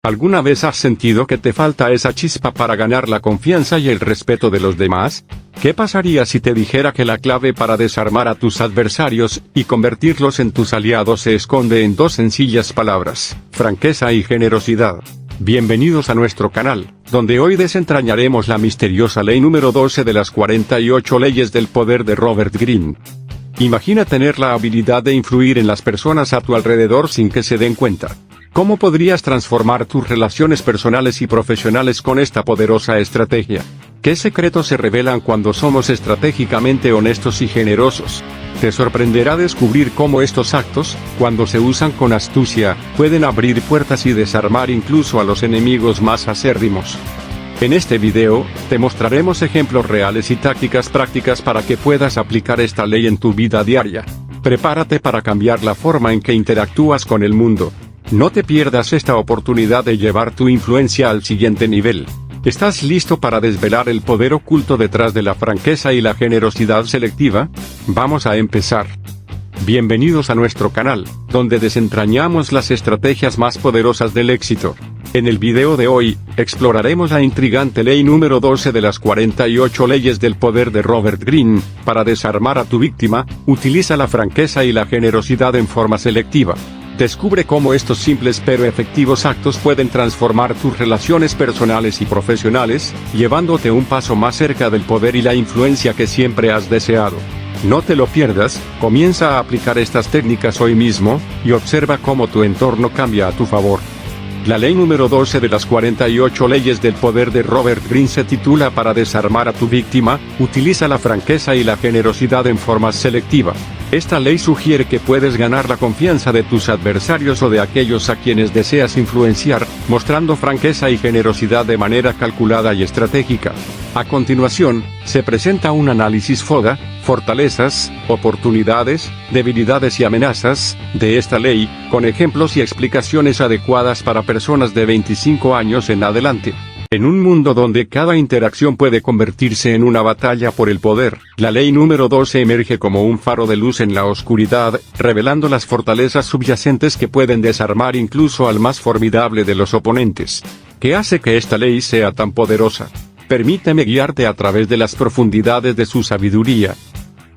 ¿Alguna vez has sentido que te falta esa chispa para ganar la confianza y el respeto de los demás? ¿Qué pasaría si te dijera que la clave para desarmar a tus adversarios y convertirlos en tus aliados se esconde en dos sencillas palabras: franqueza y generosidad? Bienvenidos a nuestro canal, donde hoy desentrañaremos la misteriosa ley número 12 de las 48 leyes del poder de Robert Greene. Imagina tener la habilidad de influir en las personas a tu alrededor sin que se den cuenta. ¿Cómo podrías transformar tus relaciones personales y profesionales con esta poderosa estrategia? ¿Qué secretos se revelan cuando somos estratégicamente honestos y generosos? Te sorprenderá descubrir cómo estos actos, cuando se usan con astucia, pueden abrir puertas y desarmar incluso a los enemigos más acérrimos. En este video, te mostraremos ejemplos reales y tácticas prácticas para que puedas aplicar esta ley en tu vida diaria. Prepárate para cambiar la forma en que interactúas con el mundo. No te pierdas esta oportunidad de llevar tu influencia al siguiente nivel. ¿Estás listo para desvelar el poder oculto detrás de la franqueza y la generosidad selectiva? Vamos a empezar. Bienvenidos a nuestro canal, donde desentrañamos las estrategias más poderosas del éxito. En el video de hoy, exploraremos la intrigante ley número 12 de las 48 leyes del poder de Robert Greene. Para desarmar a tu víctima, utiliza la franqueza y la generosidad en forma selectiva. Descubre cómo estos simples pero efectivos actos pueden transformar tus relaciones personales y profesionales, llevándote un paso más cerca del poder y la influencia que siempre has deseado. No te lo pierdas, comienza a aplicar estas técnicas hoy mismo, y observa cómo tu entorno cambia a tu favor. La ley número 12 de las 48 leyes del poder de Robert Greene se titula Para desarmar a tu víctima, utiliza la franqueza y la generosidad en forma selectiva. Esta ley sugiere que puedes ganar la confianza de tus adversarios o de aquellos a quienes deseas influenciar, mostrando franqueza y generosidad de manera calculada y estratégica. A continuación, se presenta un análisis FODA, fortalezas, oportunidades, debilidades y amenazas, de esta ley, con ejemplos y explicaciones adecuadas para personas de 25 años en adelante. En un mundo donde cada interacción puede convertirse en una batalla por el poder, la ley número 12 emerge como un faro de luz en la oscuridad, revelando las fortalezas subyacentes que pueden desarmar incluso al más formidable de los oponentes. ¿Qué hace que esta ley sea tan poderosa? Permíteme guiarte a través de las profundidades de su sabiduría.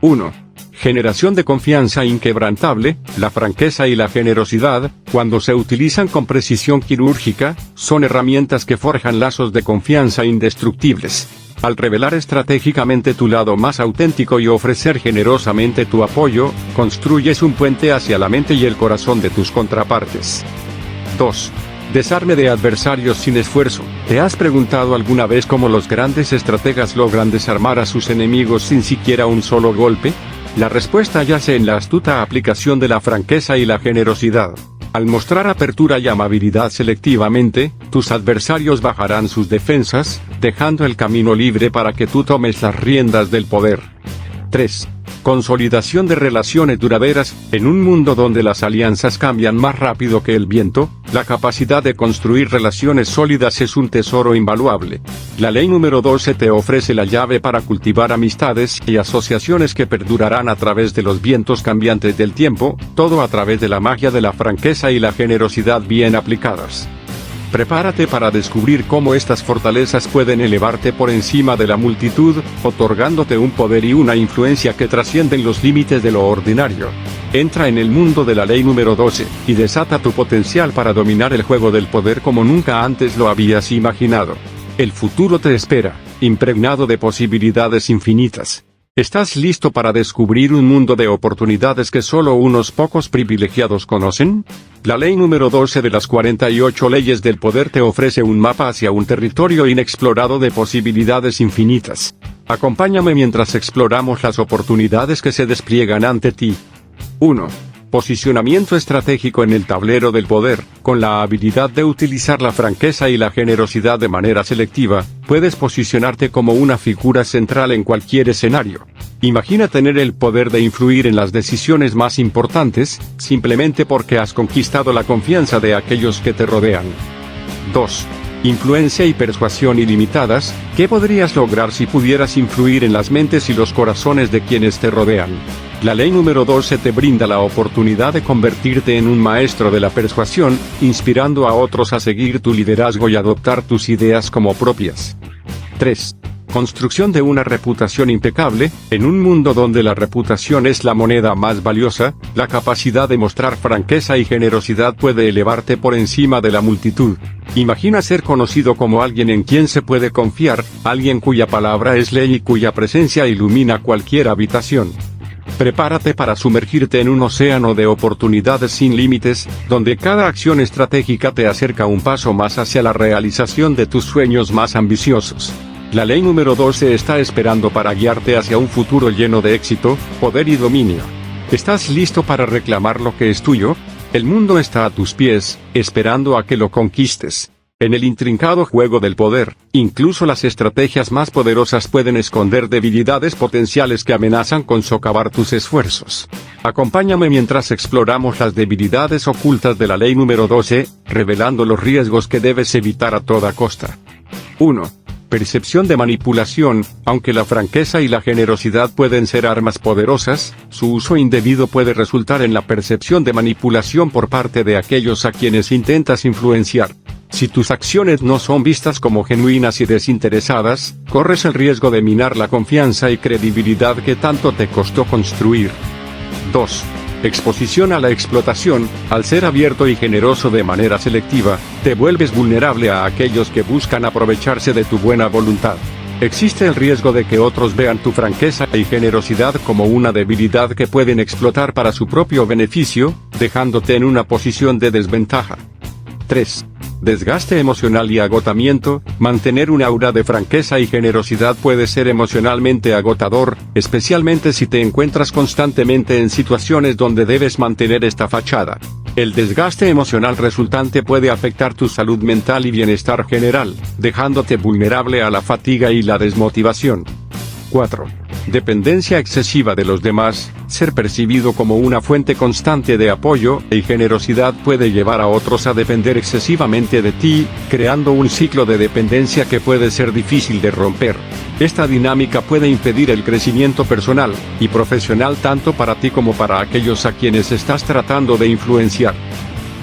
1. Generación de confianza inquebrantable. La franqueza y la generosidad, cuando se utilizan con precisión quirúrgica, son herramientas que forjan lazos de confianza indestructibles. Al revelar estratégicamente tu lado más auténtico y ofrecer generosamente tu apoyo, construyes un puente hacia la mente y el corazón de tus contrapartes. 2. Desarme de adversarios sin esfuerzo. ¿Te has preguntado alguna vez cómo los grandes estrategas logran desarmar a sus enemigos sin siquiera un solo golpe? La respuesta yace en la astuta aplicación de la franqueza y la generosidad. Al mostrar apertura y amabilidad selectivamente, tus adversarios bajarán sus defensas, dejando el camino libre para que tú tomes las riendas del poder. 3. Consolidación de relaciones duraderas. En un mundo donde las alianzas cambian más rápido que el viento, la capacidad de construir relaciones sólidas es un tesoro invaluable. La ley número 12 te ofrece la llave para cultivar amistades y asociaciones que perdurarán a través de los vientos cambiantes del tiempo, todo a través de la magia de la franqueza y la generosidad bien aplicadas. Prepárate para descubrir cómo estas fortalezas pueden elevarte por encima de la multitud, otorgándote un poder y una influencia que trascienden los límites de lo ordinario. Entra en el mundo de la ley número 12, y desata tu potencial para dominar el juego del poder como nunca antes lo habías imaginado. El futuro te espera, impregnado de posibilidades infinitas. ¿Estás listo para descubrir un mundo de oportunidades que solo unos pocos privilegiados conocen? La ley número 12 de las 48 leyes del poder te ofrece un mapa hacia un territorio inexplorado de posibilidades infinitas. Acompáñame mientras exploramos las oportunidades que se despliegan ante ti. 1. Posicionamiento estratégico en el tablero del poder. Con la habilidad de utilizar la franqueza y la generosidad de manera selectiva, puedes posicionarte como una figura central en cualquier escenario. Imagina tener el poder de influir en las decisiones más importantes, simplemente porque has conquistado la confianza de aquellos que te rodean. 2. Influencia y persuasión ilimitadas. ¿Qué podrías lograr si pudieras influir en las mentes y los corazones de quienes te rodean? La ley número 12 te brinda la oportunidad de convertirte en un maestro de la persuasión, inspirando a otros a seguir tu liderazgo y adoptar tus ideas como propias. 3. Construcción de una reputación impecable. En un mundo donde la reputación es la moneda más valiosa, la capacidad de mostrar franqueza y generosidad puede elevarte por encima de la multitud. Imagina ser conocido como alguien en quien se puede confiar, alguien cuya palabra es ley y cuya presencia ilumina cualquier habitación. Prepárate para sumergirte en un océano de oportunidades sin límites, donde cada acción estratégica te acerca un paso más hacia la realización de tus sueños más ambiciosos. La ley número 12 está esperando para guiarte hacia un futuro lleno de éxito, poder y dominio. ¿Estás listo para reclamar lo que es tuyo? El mundo está a tus pies, esperando a que lo conquistes. En el intrincado juego del poder, incluso las estrategias más poderosas pueden esconder debilidades potenciales que amenazan con socavar tus esfuerzos. Acompáñame mientras exploramos las debilidades ocultas de la ley número 12, revelando los riesgos que debes evitar a toda costa. 1. Percepción de manipulación. Aunque la franqueza y la generosidad pueden ser armas poderosas, su uso indebido puede resultar en la percepción de manipulación por parte de aquellos a quienes intentas influenciar. Si tus acciones no son vistas como genuinas y desinteresadas, corres el riesgo de minar la confianza y credibilidad que tanto te costó construir. 2. Exposición a la explotación. Al ser abierto y generoso de manera selectiva, te vuelves vulnerable a aquellos que buscan aprovecharse de tu buena voluntad. Existe el riesgo de que otros vean tu franqueza y generosidad como una debilidad que pueden explotar para su propio beneficio, dejándote en una posición de desventaja. 3. Desgaste emocional y agotamiento. Mantener un aura de franqueza y generosidad puede ser emocionalmente agotador, especialmente si te encuentras constantemente en situaciones donde debes mantener esta fachada. El desgaste emocional resultante puede afectar tu salud mental y bienestar general, dejándote vulnerable a la fatiga y la desmotivación. 4. Dependencia excesiva de los demás. Ser percibido como una fuente constante de apoyo y generosidad puede llevar a otros a depender excesivamente de ti, creando un ciclo de dependencia que puede ser difícil de romper. Esta dinámica puede impedir el crecimiento personal y profesional tanto para ti como para aquellos a quienes estás tratando de influenciar.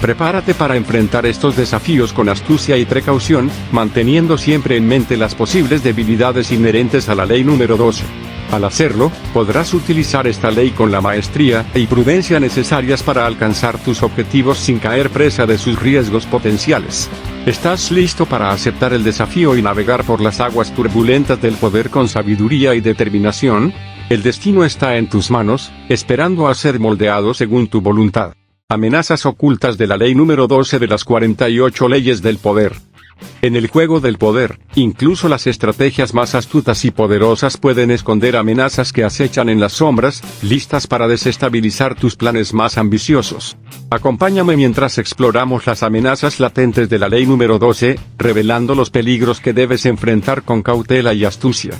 Prepárate para enfrentar estos desafíos con astucia y precaución, manteniendo siempre en mente las posibles debilidades inherentes a la ley número 12. Al hacerlo, podrás utilizar esta ley con la maestría y prudencia necesarias para alcanzar tus objetivos sin caer presa de sus riesgos potenciales. ¿Estás listo para aceptar el desafío y navegar por las aguas turbulentas del poder con sabiduría y determinación? El destino está en tus manos, esperando a ser moldeado según tu voluntad. Amenazas ocultas de la ley número 12 de las 48 leyes del poder. En el juego del poder, incluso las estrategias más astutas y poderosas pueden esconder amenazas que acechan en las sombras, listas para desestabilizar tus planes más ambiciosos. Acompáñame mientras exploramos las amenazas latentes de la ley número 12, revelando los peligros que debes enfrentar con cautela y astucia.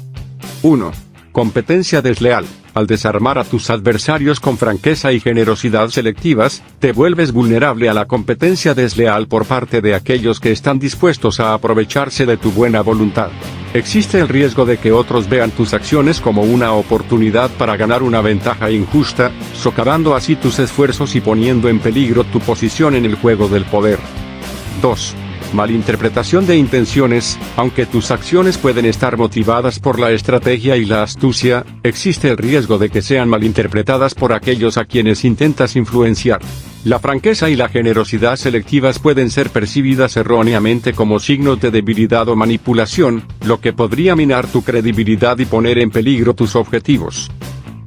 1. Competencia desleal. Al desarmar a tus adversarios con franqueza y generosidad selectivas, te vuelves vulnerable a la competencia desleal por parte de aquellos que están dispuestos a aprovecharse de tu buena voluntad. Existe el riesgo de que otros vean tus acciones como una oportunidad para ganar una ventaja injusta, socavando así tus esfuerzos y poniendo en peligro tu posición en el juego del poder. 2. Malinterpretación de intenciones. Aunque tus acciones pueden estar motivadas por la estrategia y la astucia, existe el riesgo de que sean malinterpretadas por aquellos a quienes intentas influenciar. La franqueza y la generosidad selectivas pueden ser percibidas erróneamente como signos de debilidad o manipulación, lo que podría minar tu credibilidad y poner en peligro tus objetivos.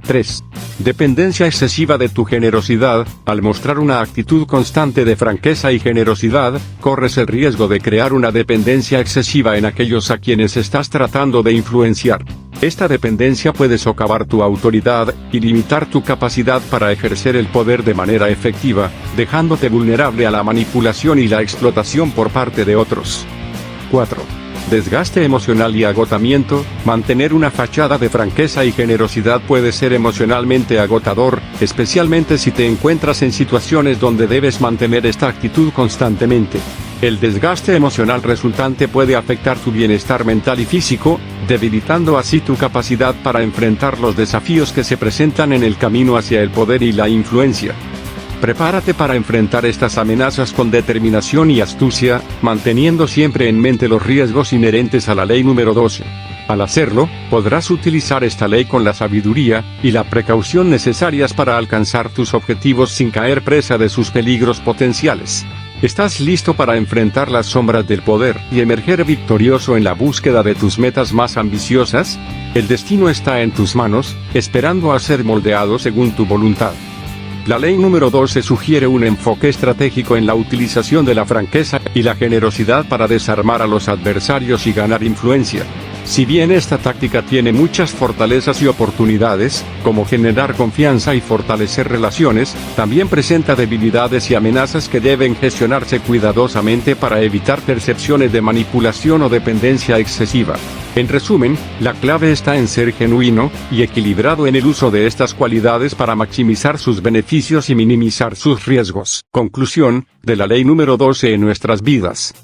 3. Dependencia excesiva de tu generosidad. Al mostrar una actitud constante de franqueza y generosidad, corres el riesgo de crear una dependencia excesiva en aquellos a quienes estás tratando de influenciar. Esta dependencia puede socavar tu autoridad y limitar tu capacidad para ejercer el poder de manera efectiva, dejándote vulnerable a la manipulación y la explotación por parte de otros. 4. Desgaste emocional y agotamiento. Mantener una fachada de franqueza y generosidad puede ser emocionalmente agotador, especialmente si te encuentras en situaciones donde debes mantener esta actitud constantemente. El desgaste emocional resultante puede afectar tu bienestar mental y físico, debilitando así tu capacidad para enfrentar los desafíos que se presentan en el camino hacia el poder y la influencia. Prepárate para enfrentar estas amenazas con determinación y astucia, manteniendo siempre en mente los riesgos inherentes a la ley número 12. Al hacerlo, podrás utilizar esta ley con la sabiduría y la precaución necesarias para alcanzar tus objetivos sin caer presa de sus peligros potenciales. ¿Estás listo para enfrentar las sombras del poder y emerger victorioso en la búsqueda de tus metas más ambiciosas? El destino está en tus manos, esperando a ser moldeado según tu voluntad. La ley número 12 sugiere un enfoque estratégico en la utilización de la franqueza y la generosidad para desarmar a los adversarios y ganar influencia. Si bien esta táctica tiene muchas fortalezas y oportunidades, como generar confianza y fortalecer relaciones, también presenta debilidades y amenazas que deben gestionarse cuidadosamente para evitar percepciones de manipulación o dependencia excesiva. En resumen, la clave está en ser genuino y equilibrado en el uso de estas cualidades para maximizar sus beneficios y minimizar sus riesgos. Conclusión, de la ley número 12 en nuestras vidas.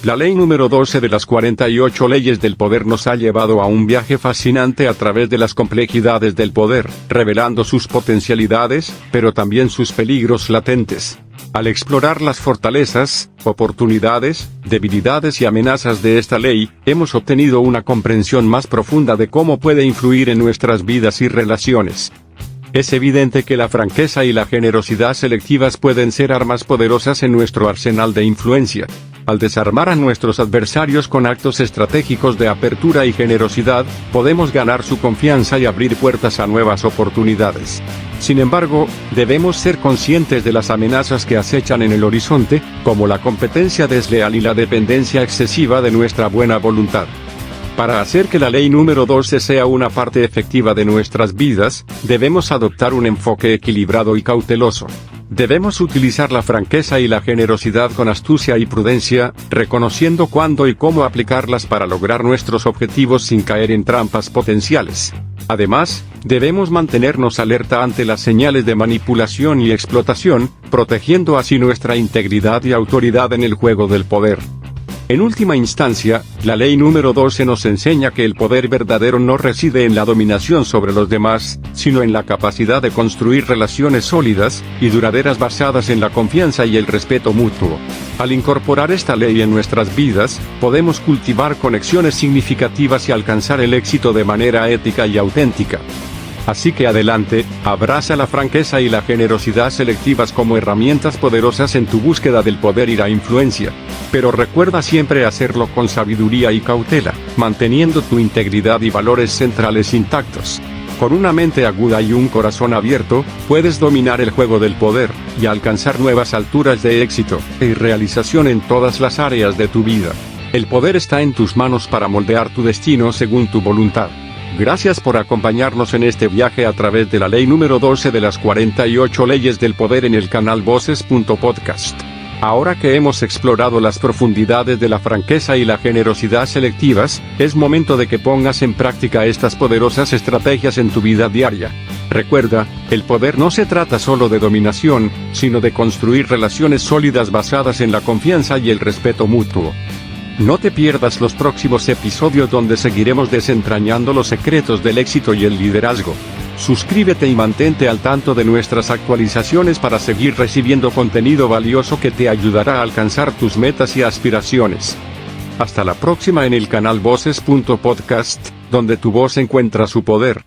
La ley número 12 de las 48 leyes del poder nos ha llevado a un viaje fascinante a través de las complejidades del poder, revelando sus potencialidades, pero también sus peligros latentes. Al explorar las fortalezas, oportunidades, debilidades y amenazas de esta ley, hemos obtenido una comprensión más profunda de cómo puede influir en nuestras vidas y relaciones. Es evidente que la franqueza y la generosidad selectivas pueden ser armas poderosas en nuestro arsenal de influencia. Al desarmar a nuestros adversarios con actos estratégicos de apertura y generosidad, podemos ganar su confianza y abrir puertas a nuevas oportunidades. Sin embargo, debemos ser conscientes de las amenazas que acechan en el horizonte, como la competencia desleal y la dependencia excesiva de nuestra buena voluntad. Para hacer que la ley número 12 sea una parte efectiva de nuestras vidas, debemos adoptar un enfoque equilibrado y cauteloso. Debemos utilizar la franqueza y la generosidad con astucia y prudencia, reconociendo cuándo y cómo aplicarlas para lograr nuestros objetivos sin caer en trampas potenciales. Además, debemos mantenernos alerta ante las señales de manipulación y explotación, protegiendo así nuestra integridad y autoridad en el juego del poder. En última instancia, la ley número 12 nos enseña que el poder verdadero no reside en la dominación sobre los demás, sino en la capacidad de construir relaciones sólidas y duraderas basadas en la confianza y el respeto mutuo. Al incorporar esta ley en nuestras vidas, podemos cultivar conexiones significativas y alcanzar el éxito de manera ética y auténtica. Así que adelante, abraza la franqueza y la generosidad selectivas como herramientas poderosas en tu búsqueda del poder y la influencia. Pero recuerda siempre hacerlo con sabiduría y cautela, manteniendo tu integridad y valores centrales intactos. Con una mente aguda y un corazón abierto, puedes dominar el juego del poder, y alcanzar nuevas alturas de éxito y realización en todas las áreas de tu vida. El poder está en tus manos para moldear tu destino según tu voluntad. Gracias por acompañarnos en este viaje a través de la ley número 12 de las 48 leyes del poder en el canal Voces.podcast. Ahora que hemos explorado las profundidades de la franqueza y la generosidad selectivas, es momento de que pongas en práctica estas poderosas estrategias en tu vida diaria. Recuerda, el poder no se trata solo de dominación, sino de construir relaciones sólidas basadas en la confianza y el respeto mutuo. No te pierdas los próximos episodios donde seguiremos desentrañando los secretos del éxito y el liderazgo. Suscríbete y mantente al tanto de nuestras actualizaciones para seguir recibiendo contenido valioso que te ayudará a alcanzar tus metas y aspiraciones. Hasta la próxima en el canal Voces.podcast, donde tu voz encuentra su poder.